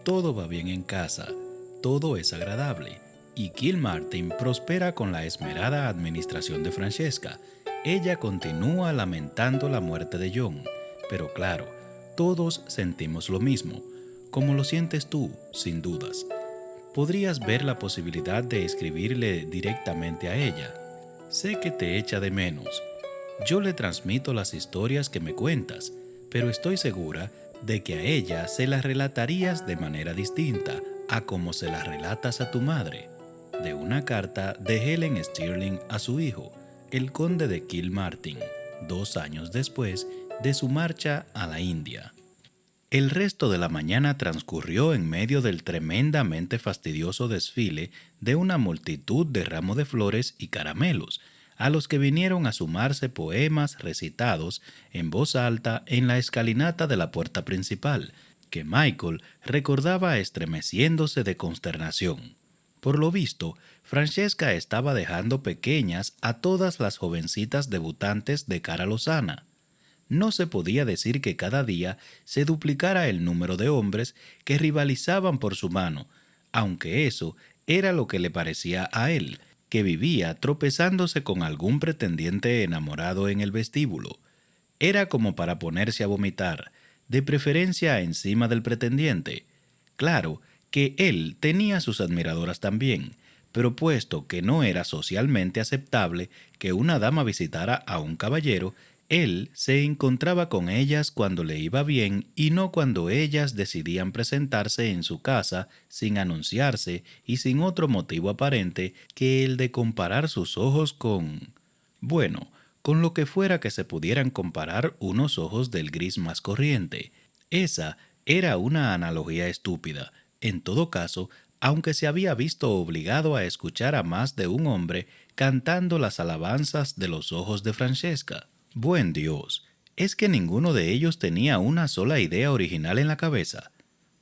Todo va bien en casa, todo es agradable, y Kilmartin prospera con la esmerada administración de Francesca. Ella continúa lamentando la muerte de John, pero claro, todos sentimos lo mismo, como lo sientes tú, sin dudas. Podrías ver la posibilidad de escribirle directamente a ella. Sé que te echa de menos. Yo le transmito las historias que me cuentas, pero estoy segura de que a ella se las relatarías de manera distinta a como se las relatas a tu madre. De una carta de Helen Stirling a su hijo, el conde de Kilmartin, 2 años después de su marcha a la India. El resto de la mañana transcurrió en medio del tremendamente fastidioso desfile de una multitud de ramos de flores y caramelos, a los que vinieron a sumarse poemas recitados en voz alta en la escalinata de la puerta principal, que Michael recordaba estremeciéndose de consternación. Por lo visto, Francesca estaba dejando pequeñas a todas las jovencitas debutantes de cara lozana. No se podía decir que cada día se duplicara el número de hombres que rivalizaban por su mano, aunque eso era lo que le parecía a él, que vivía tropezándose con algún pretendiente enamorado en el vestíbulo. Era como para ponerse a vomitar, de preferencia encima del pretendiente. Claro que él tenía sus admiradoras también, pero puesto que no era socialmente aceptable que una dama visitara a un caballero, él se encontraba con ellas cuando le iba bien y no cuando ellas decidían presentarse en su casa sin anunciarse y sin otro motivo aparente que el de comparar sus ojos bueno, con lo que fuera que se pudieran comparar unos ojos del gris más corriente. Esa era una analogía estúpida. En todo caso, aunque se había visto obligado a escuchar a más de un hombre cantando las alabanzas de los ojos de Francesca. Buen Dios, ¿es que ninguno de ellos tenía una sola idea original en la cabeza?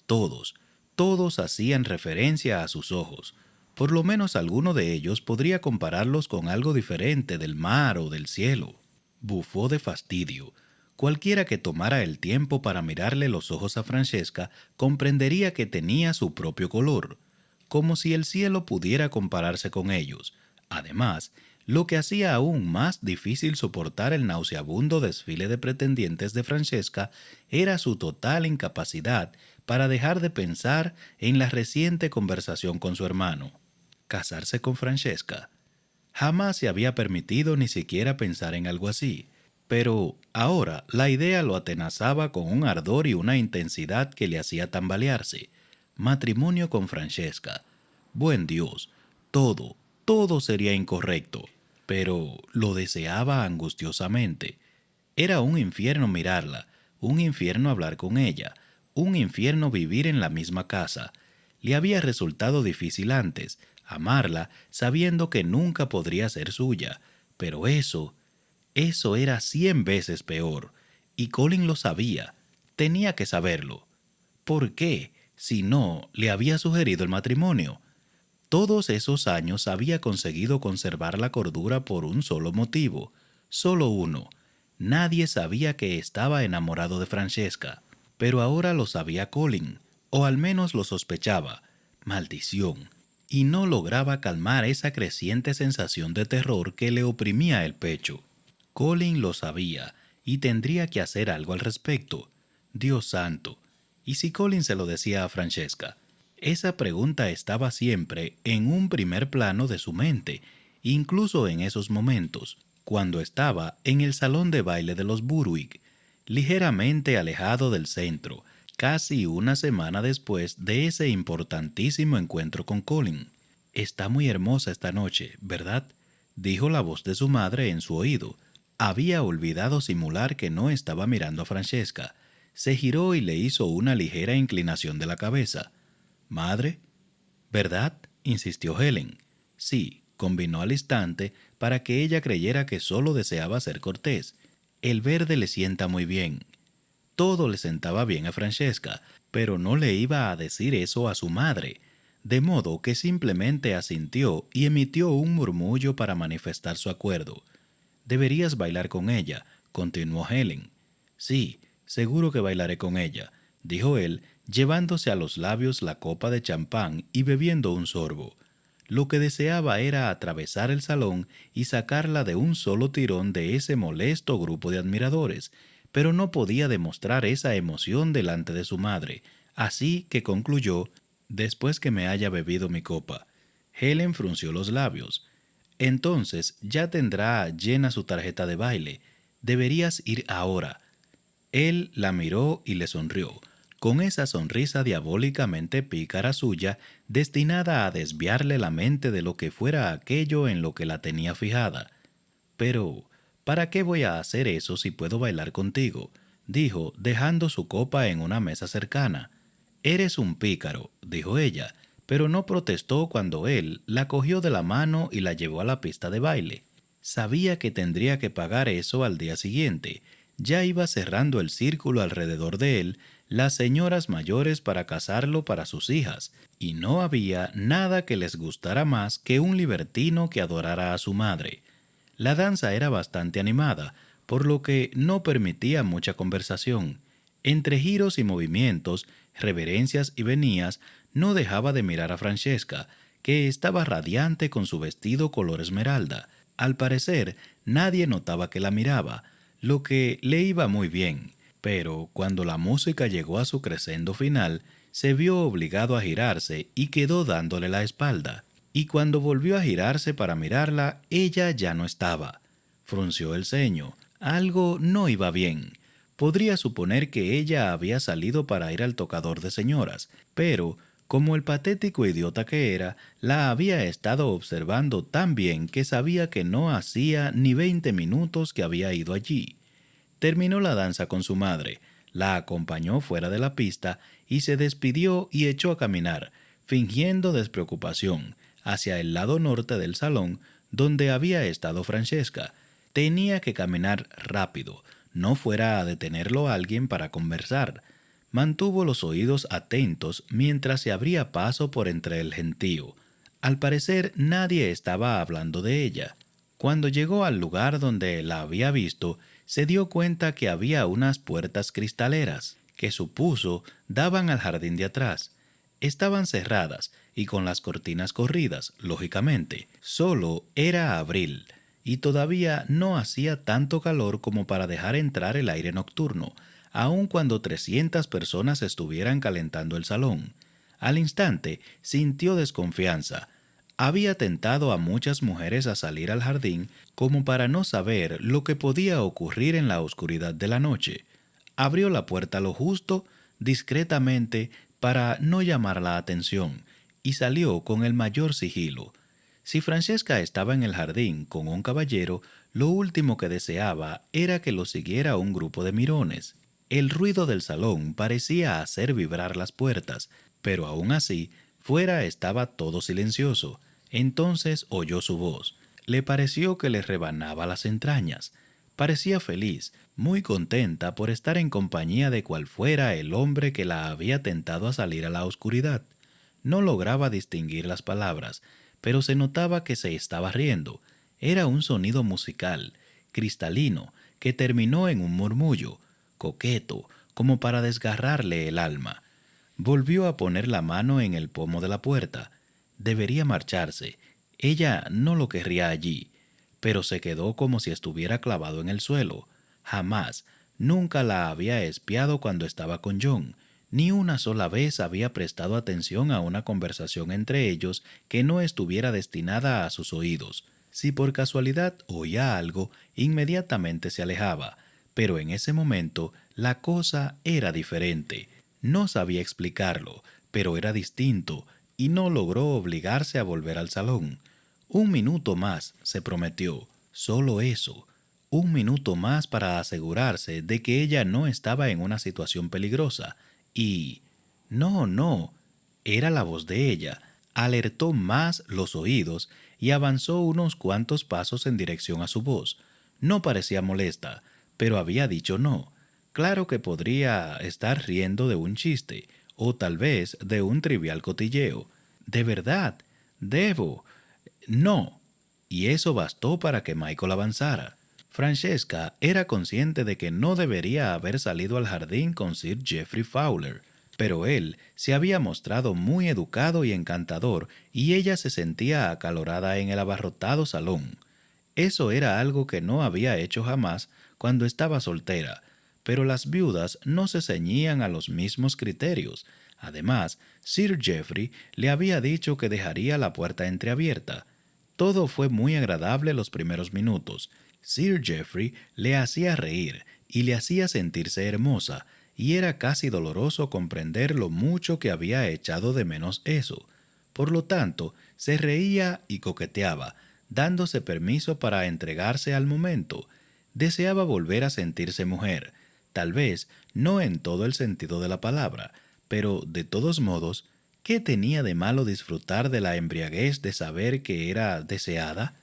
Todos, todos hacían referencia a sus ojos. Por lo menos alguno de ellos podría compararlos con algo diferente del mar o del cielo. Bufó de fastidio. Cualquiera que tomara el tiempo para mirarle los ojos a Francesca comprendería que tenía su propio color, como si el cielo pudiera compararse con ellos. Además, lo que hacía aún más difícil soportar el nauseabundo desfile de pretendientes de Francesca era su total incapacidad para dejar de pensar en la reciente conversación con su hermano. Casarse con Francesca. Jamás se había permitido ni siquiera pensar en algo así, pero ahora la idea lo atenazaba con un ardor y una intensidad que le hacía tambalearse. Matrimonio con Francesca. Buen Dios, todo sería incorrecto, pero lo deseaba angustiosamente. Era un infierno mirarla, un infierno hablar con ella, un infierno vivir en la misma casa. Le había resultado difícil antes, amarla sabiendo que nunca podría ser suya, pero eso era 100 veces peor, y Colin lo sabía, tenía que saberlo. ¿Por qué, si no, le había sugerido el matrimonio? Todos esos años había conseguido conservar la cordura por un solo motivo, solo uno. Nadie sabía que estaba enamorado de Francesca, pero ahora lo sabía Colin, o al menos lo sospechaba. Maldición. Y no lograba calmar esa creciente sensación de terror que le oprimía el pecho. Colin lo sabía y tendría que hacer algo al respecto. Dios santo. ¿Y si Colin se lo decía a Francesca? Esa pregunta estaba siempre en un primer plano de su mente, incluso en esos momentos, cuando estaba en el salón de baile de los Burwick, ligeramente alejado del centro, casi una semana después de ese importantísimo encuentro con Colin. «Está muy hermosa esta noche, ¿verdad?», dijo la voz de su madre en su oído. Había olvidado simular que no estaba mirando a Francesca. Se giró y le hizo una ligera inclinación de la cabeza. «¿Madre?» «¿Verdad?», insistió Helen. «Sí», combinó al instante para que ella creyera que solo deseaba ser cortés. «El verde le sienta muy bien». Todo le sentaba bien a Francesca, pero no le iba a decir eso a su madre. de modo que simplemente asintió y emitió un murmullo para manifestar su acuerdo. «Deberías bailar con ella», continuó Helen. «Sí, seguro que bailaré con ella», dijo él, llevándose a los labios la copa de champán y bebiendo un sorbo. Lo que deseaba era atravesar el salón y sacarla de un solo tirón de ese molesto grupo de admiradores, pero no podía demostrar esa emoción delante de su madre, así que concluyó: «Después que me haya bebido mi copa». Helen frunció los labios. «Entonces ya tendrá llena su tarjeta de baile. Deberías ir ahora». Él la miró y le sonrió, con esa sonrisa diabólicamente pícara suya, destinada a desviarle la mente de lo que fuera aquello en lo que la tenía fijada. «Pero, ¿para qué voy a hacer eso si puedo bailar contigo?», dijo, dejando su copa en una mesa cercana. «Eres un pícaro», dijo ella, pero no protestó cuando él la cogió de la mano y la llevó a la pista de baile. Sabía que tendría que pagar eso al día siguiente. Ya iba cerrando el círculo alrededor de él las señoras mayores para casarlo para sus hijas, y no había nada que les gustara más que un libertino que adorara a su madre. La danza era bastante animada, por lo que no permitía mucha conversación. Entre giros y movimientos, reverencias y venías, no dejaba de mirar a Francesca, que estaba radiante con su vestido color esmeralda. Al parecer, nadie notaba que la miraba, lo que le iba muy bien, pero cuando la música llegó a su crescendo final, se vio obligado a girarse y quedó dándole la espalda. Y cuando volvió a girarse para mirarla, ella ya no estaba. Frunció el ceño. Algo no iba bien. Podría suponer que ella había salido para ir al tocador de señoras, pero, como el patético idiota que era, la había estado observando tan bien que sabía que no hacía ni 20 minutos que había ido allí. Terminó la danza con su madre, la acompañó fuera de la pista y se despidió y echó a caminar, fingiendo despreocupación, hacia el lado norte del salón donde había estado Francesca. Tenía que caminar rápido, no fuera a detenerlo alguien para conversar. Mantuvo los oídos atentos mientras se abría paso por entre el gentío. Al parecer nadie estaba hablando de ella. Cuando llegó al lugar donde la había visto, se dio cuenta que había unas puertas cristaleras, que supuso daban al jardín de atrás. Estaban cerradas y con las cortinas corridas, lógicamente. Solo era abril, y todavía no hacía tanto calor como para dejar entrar el aire nocturno, aun cuando 300 personas estuvieran calentando el salón. Al instante sintió desconfianza. Había tentado a muchas mujeres a salir al jardín como para no saber lo que podía ocurrir en la oscuridad de la noche. Abrió la puerta lo justo, discretamente, para no llamar la atención, y salió con el mayor sigilo. Si Francesca estaba en el jardín con un caballero, lo último que deseaba era que lo siguiera un grupo de mirones. El ruido del salón parecía hacer vibrar las puertas, pero aún así, fuera estaba todo silencioso. Entonces oyó su voz. Le pareció que le rebanaba las entrañas. Parecía feliz, muy contenta por estar en compañía de cual fuera el hombre que la había tentado a salir a la oscuridad. No lograba distinguir las palabras, pero se notaba que se estaba riendo. Era un sonido musical, cristalino, que terminó en un murmullo, coqueto, como para desgarrarle el alma. Volvió a poner la mano en el pomo de la puerta. Debería marcharse. Ella no lo querría allí. Pero se quedó como si estuviera clavado en el suelo. Jamás, nunca la había espiado cuando estaba con John. Ni una sola vez había prestado atención a una conversación entre ellos que no estuviera destinada a sus oídos. Si por casualidad oía algo, inmediatamente se alejaba. Pero en ese momento la cosa era diferente. No sabía explicarlo, pero era distinto, y no logró obligarse a volver al salón. 1 minuto más, se prometió, solo eso. 1 minuto más para asegurarse de que ella no estaba en una situación peligrosa. Y... no, no. Era la voz de ella. Alertó más los oídos y avanzó unos cuantos pasos en dirección a su voz. No parecía molesta, pero había dicho no. Claro que podría estar riendo de un chiste, o tal vez de un trivial cotilleo. De verdad, debo. No. Y eso bastó para que Michael avanzara. Francesca era consciente de que no debería haber salido al jardín con Sir Geoffrey Fowler, pero él se había mostrado muy educado y encantador y ella se sentía acalorada en el abarrotado salón. Eso era algo que no había hecho jamás cuando estaba soltera, pero las viudas no se ceñían a los mismos criterios. Además, Sir Geoffrey le había dicho que dejaría la puerta entreabierta. Todo fue muy agradable los primeros minutos. Sir Geoffrey le hacía reír y le hacía sentirse hermosa, y era casi doloroso comprender lo mucho que había echado de menos eso. Por lo tanto, se reía y coqueteaba, dándose permiso para entregarse al momento. Deseaba volver a sentirse mujer, tal vez no en todo el sentido de la palabra, pero de todos modos, ¿qué tenía de malo disfrutar de la embriaguez de saber que era deseada?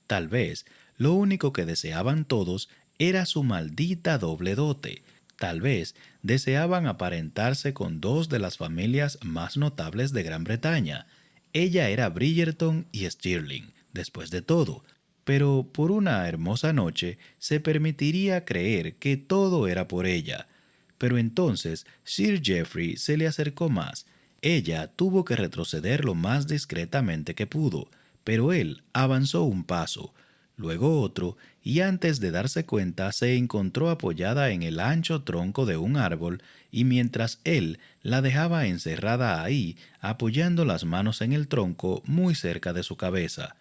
Tal vez lo único que deseaban todos era su maldita doble dote. Tal vez deseaban aparentarse con dos de las familias más notables de Gran Bretaña. Ella era Bridgerton y Stirling, después de todo, pero por una hermosa noche se permitiría creer que todo era por ella. Pero entonces Sir Geoffrey se le acercó más. Ella tuvo que retroceder lo más discretamente que pudo, pero él avanzó un paso, luego otro, y antes de darse cuenta se encontró apoyada en el ancho tronco de un árbol, y mientras él la dejaba encerrada ahí, apoyando las manos en el tronco muy cerca de su cabeza.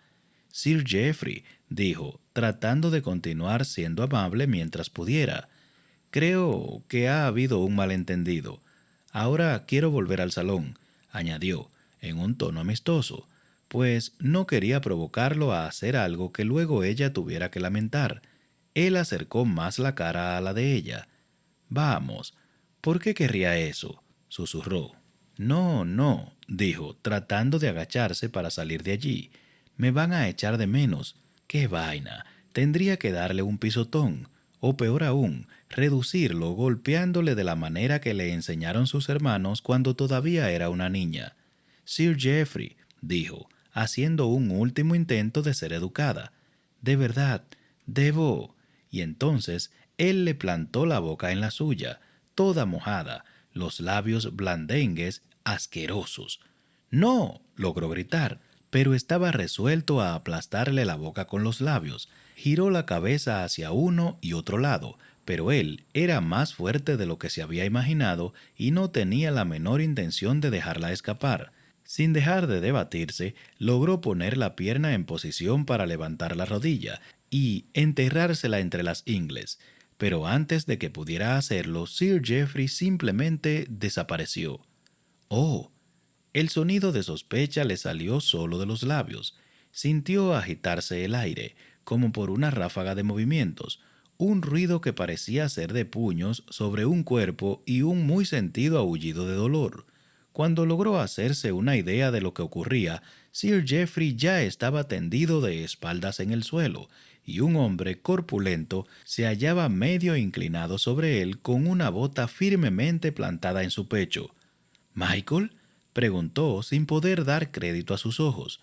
Sir Geoffrey, dijo, tratando de continuar siendo amable mientras pudiera, creo que ha habido un malentendido. Ahora quiero volver al salón, añadió, en un tono amistoso, pues no quería provocarlo a hacer algo que luego ella tuviera que lamentar. Él acercó más la cara a la de ella. Vamos, ¿por qué querría eso? Susurró. No, no, dijo, tratando de agacharse para salir de allí. Me van a echar de menos. ¡Qué vaina! Tendría que darle un pisotón, o peor aún, reducirlo golpeándole de la manera que le enseñaron sus hermanos cuando todavía era una niña. Sir Geoffrey, dijo, haciendo un último intento de ser educada. De verdad, debo. Y entonces él le plantó la boca en la suya, toda mojada, los labios blandengues, asquerosos. No, logró gritar, pero estaba resuelto a aplastarle la boca con los labios. Giró la cabeza hacia uno y otro lado, pero él era más fuerte de lo que se había imaginado y no tenía la menor intención de dejarla escapar. Sin dejar de debatirse, logró poner la pierna en posición para levantar la rodilla y enterrársela entre las ingles. Pero antes de que pudiera hacerlo, Sir Geoffrey simplemente desapareció. ¡Oh! El sonido de sospecha le salió solo de los labios. Sintió agitarse el aire, como por una ráfaga de movimientos, un ruido que parecía ser de puños sobre un cuerpo y un muy sentido aullido de dolor. Cuando logró hacerse una idea de lo que ocurría, Sir Geoffrey ya estaba tendido de espaldas en el suelo, y un hombre corpulento se hallaba medio inclinado sobre él con una bota firmemente plantada en su pecho. ¿Michael? Preguntó sin poder dar crédito a sus ojos.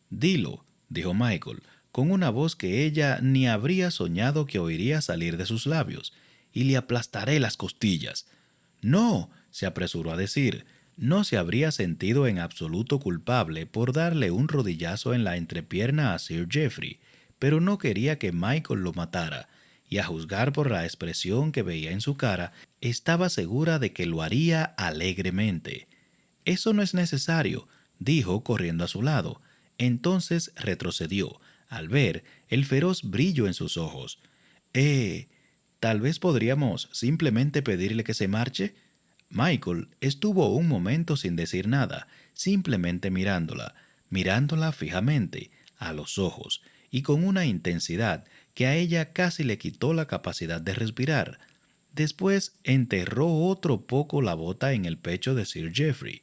Dilo, dijo Michael, con una voz que ella ni habría soñado que oiría salir de sus labios, y le aplastaré las costillas. No, se apresuró a decir. No se habría sentido en absoluto culpable por darle un rodillazo en la entrepierna a Sir Geoffrey, pero no quería que Michael lo matara, y a juzgar por la expresión que veía en su cara, estaba segura de que lo haría alegremente. Eso no es necesario, dijo corriendo a su lado. Entonces retrocedió, al ver el feroz brillo en sus ojos. Tal vez podríamos simplemente pedirle que se marche. Michael estuvo un momento sin decir nada, simplemente mirándola fijamente, a los ojos, y con una intensidad que a ella casi le quitó la capacidad de respirar. Después enterró otro poco la bota en el pecho de Sir Geoffrey.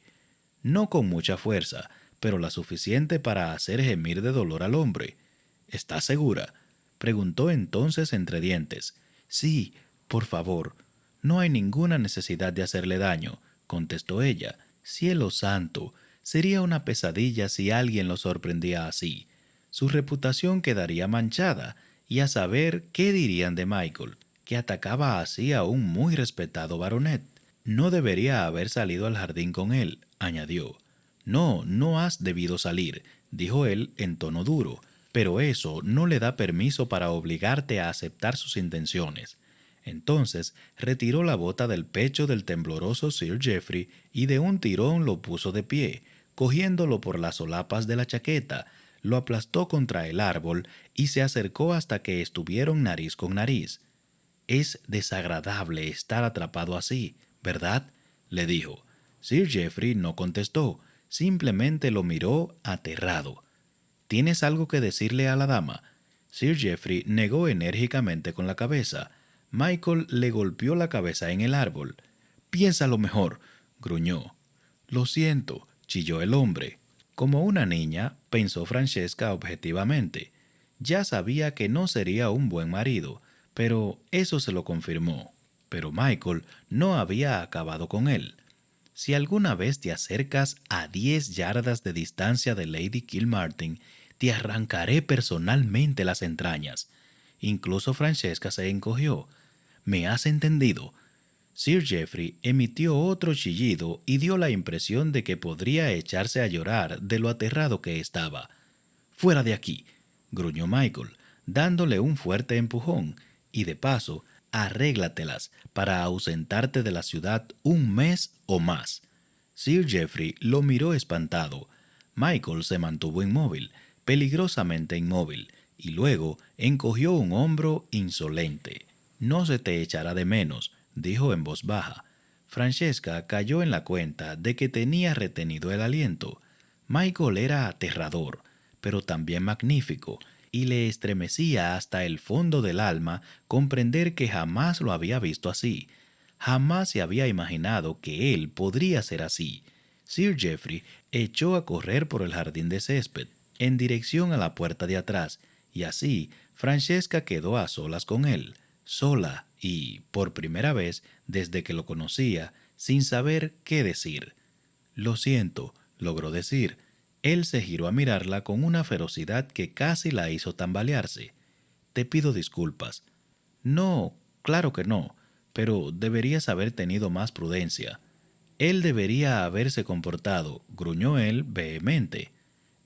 No con mucha fuerza, pero la suficiente para hacer gemir de dolor al hombre. ¿Estás segura? Preguntó entonces entre dientes. Sí, por favor. No hay ninguna necesidad de hacerle daño, contestó ella. Cielo santo, Sería una pesadilla si alguien lo sorprendía así. Su reputación quedaría manchada, y a saber qué dirían de Michael, que atacaba así a un muy respetado baronet. No debería haber salido al jardín con él, añadió. No, no has debido salir, dijo él en tono duro, pero eso no le da permiso para obligarte a aceptar sus intenciones. Entonces retiró la bota del pecho del tembloroso Sir Geoffrey y de un tirón lo puso de pie, cogiéndolo por las solapas de la chaqueta, lo aplastó contra el árbol y se acercó hasta que estuvieron nariz con nariz. «Es desagradable estar atrapado así, ¿verdad?», le dijo. Sir Geoffrey no contestó, simplemente lo miró aterrado. «¿Tienes algo que decirle a la dama?». Sir Geoffrey negó enérgicamente con la cabeza. Michael le golpeó la cabeza en el árbol. «Piénsalo mejor», gruñó. «Lo siento», chilló el hombre. Como una niña, pensó Francesca objetivamente. Ya sabía que no sería un buen marido, pero eso se lo confirmó. Pero Michael no había acabado con él. «Si alguna vez te acercas a 10 yardas de distancia de Lady Kilmartin, te arrancaré personalmente las entrañas». Incluso Francesca se encogió. «¿Me has entendido?». Sir Geoffrey emitió otro chillido y dio la impresión de que podría echarse a llorar de lo aterrado que estaba. «Fuera de aquí», gruñó Michael, dándole un fuerte empujón, «y de paso, arréglatelas para ausentarte de la ciudad un mes o más». Sir Geoffrey lo miró espantado. Michael se mantuvo inmóvil, peligrosamente inmóvil, y luego encogió un hombro insolente. «No se te echará de menos», dijo en voz baja. Francesca cayó en la cuenta de que tenía retenido el aliento. Michael era aterrador, pero también magnífico, y le estremecía hasta el fondo del alma comprender que jamás lo había visto así. Jamás se había imaginado que él podría ser así. Sir Geoffrey echó a correr por el jardín de césped, en dirección a la puerta de atrás, y así Francesca quedó a solas con él, sola y, por primera vez desde que lo conocía, sin saber qué decir. «Lo siento», logró decir. Él se giró a mirarla con una ferocidad que casi la hizo tambalearse. «Te pido disculpas». «No, claro que no, pero deberías haber tenido más prudencia». «Él debería haberse comportado», gruñó él vehemente.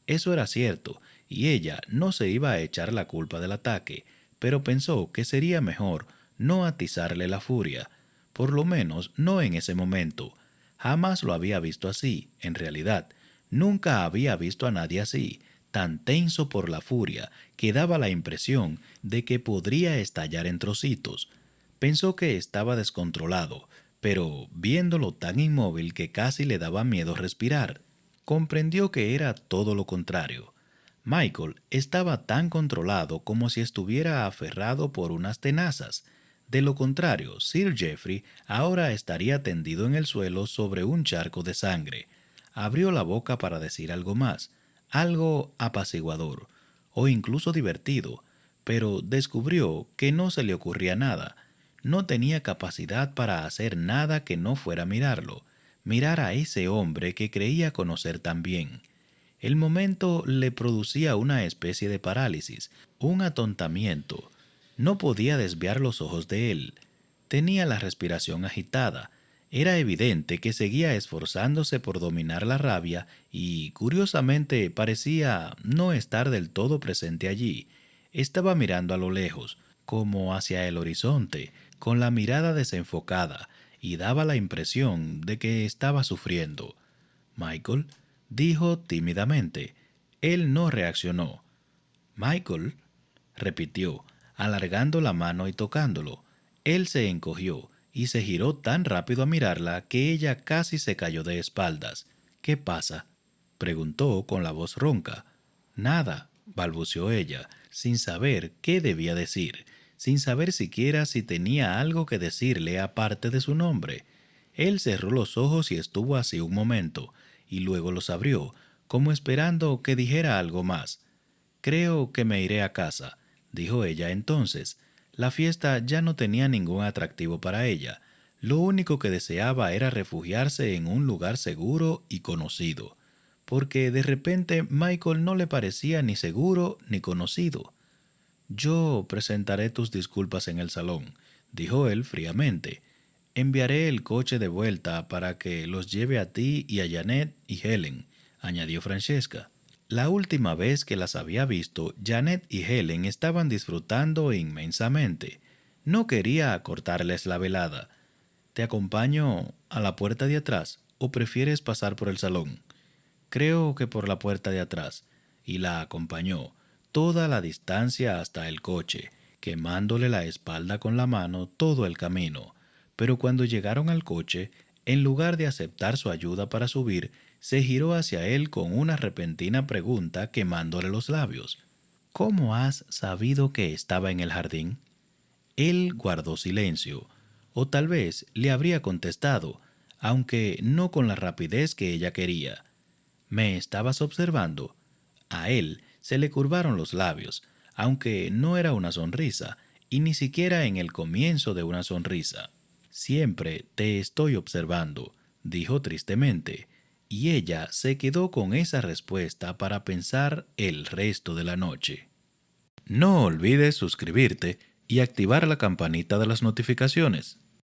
Eso era cierto, y ella no se iba a echar la culpa del ataque, pero pensó que sería mejor no atizarle la furia, por lo menos no en ese momento. Jamás lo había visto así, en realidad. Nunca había visto a nadie así, tan tenso por la furia, que daba la impresión de que podría estallar en trocitos. Pensó que estaba descontrolado, pero viéndolo tan inmóvil que casi le daba miedo respirar, comprendió que era todo lo contrario. Michael estaba tan controlado como si estuviera aferrado por unas tenazas. De lo contrario, Sir Geoffrey ahora estaría tendido en el suelo sobre un charco de sangre. Abrió la boca para decir algo más, algo apaciguador, o incluso divertido, pero descubrió que no se le ocurría nada. No tenía capacidad para hacer nada que no fuera mirarlo, mirar a ese hombre que creía conocer tan bien. El momento le producía una especie de parálisis, un atontamiento. No podía desviar los ojos de él. Tenía la respiración agitada. Era evidente que seguía esforzándose por dominar la rabia y, curiosamente, parecía no estar del todo presente allí. Estaba mirando a lo lejos, como hacia el horizonte, con la mirada desenfocada, y daba la impresión de que estaba sufriendo. «Michael», dijo tímidamente. Él no reaccionó. «Michael», repitió, alargando la mano y tocándolo. Él se encogió y se giró tan rápido a mirarla que ella casi se cayó de espaldas. «¿Qué pasa?», preguntó con la voz ronca. «Nada», balbuceó ella, sin saber qué debía decir, sin saber siquiera si tenía algo que decirle aparte de su nombre. Él cerró los ojos y estuvo así un momento, y luego los abrió, como esperando que dijera algo más. «Creo que me iré a casa», dijo ella entonces. La fiesta ya no tenía ningún atractivo para ella. Lo único que deseaba era refugiarse en un lugar seguro y conocido. porque de repente Michael no le parecía ni seguro ni conocido. Yo presentaré tus disculpas en el salón, dijo él fríamente. Enviaré el coche de vuelta para que los lleve a ti y a Janet y Helen, añadió Francesca. La última vez que las había visto, Janet y Helen estaban disfrutando inmensamente. No quería cortarles la velada. ¿Te acompaño a la puerta de atrás o prefieres pasar por el salón? Creo que por la puerta de atrás, y la acompañó toda la distancia hasta el coche, quemándole la espalda con la mano todo el camino. Pero cuando llegaron al coche, en lugar de aceptar su ayuda para subir, se giró hacia él con una repentina pregunta quemándole los labios. ¿Cómo has sabido que estaba en el jardín? Él guardó silencio, o tal vez le habría contestado, aunque no con la rapidez que ella quería. ¿Me estabas observando? A él se le curvaron los labios, aunque no era una sonrisa, y ni siquiera en el comienzo de una sonrisa. Siempre te estoy observando, dijo tristemente, y ella se quedó con esa respuesta para pensar el resto de la noche. No olvides suscribirte y activar la campanita de las notificaciones.